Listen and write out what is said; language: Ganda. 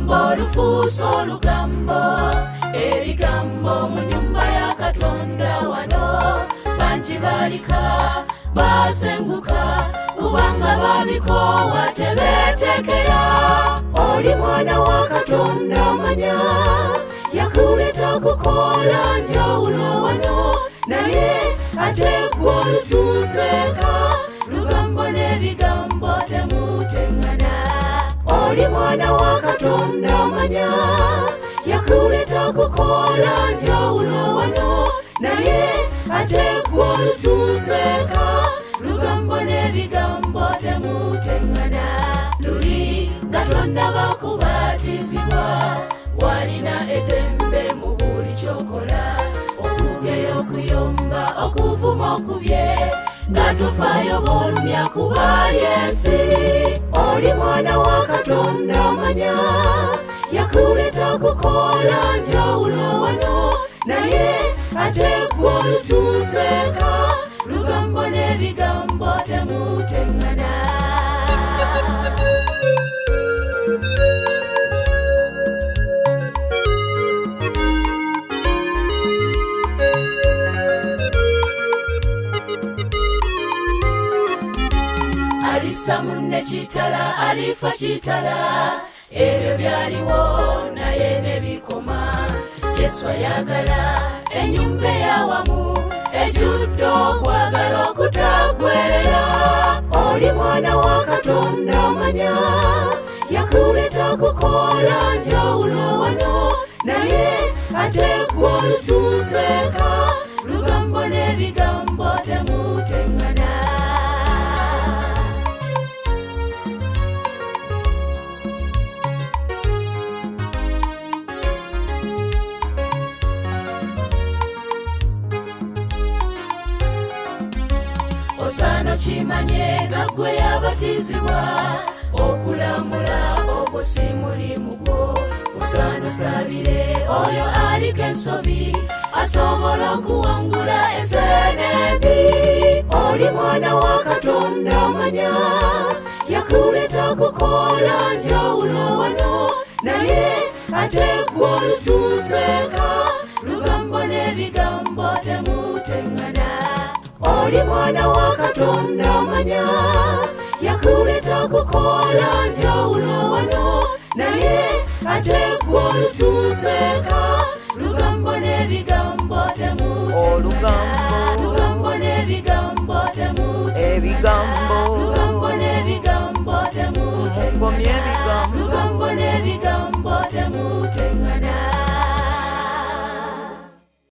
Lugambo lufuusa olugambo, ebigambo mu nnyumba ya Katonda wano. Bangi balika basenguka kubanga babikoowa tebeetekera. Oli mwana wa Katonda manya, yakuleta kukola njawulo wano, naye ate gwe olutuuseeka. Lugambo n'ebigambo temuteŋŋana. Oli mwana wa Katonda manya, yakuleta kukola njawulo wano, naye ate gwe olutuuseeka. Lugambo n'ebigambo temuteŋŋana. Luli nga tonnaba kubatizibwa, walina eddembe mu buli kyokola, okugeya okuyomba okuvuma okubye, nga tofaayo b'olumya kuba yensi. Oli mwana wa Katonda manya, yakuleta kukola njawulo wano, naye ate gwe olutuuseeka. Lugambo n'ebigambo temuteŋŋana. Alissa munne kitala, alifa kitala, ebyo byaliwo naye ne bikoma. Yesu ayagala ennyumba eyawamu, ejjudde okwagala okutaggweerera. Oli mwana wa Katonda manya, yakuleta kukola njawulo wano, naye ate gwe olutuuseeka. Lugambo n'ebigambo temuteŋŋana. Osaana okimanye nga ggwe yabatizibwa, okulamula ogwo si mulimu gwo. Osaana osabire oyo aliko ensobi, asobola okuwangula enseene embi. Oli mwana wa Katonda manya, yakuleta kukola njawulo wano, naye ate gwe olutuuseeka. Lugambo n'ebigambo temuteŋŋana. Oli mwana wa Katonda manya, yakuleta kukola njawulo wano, naye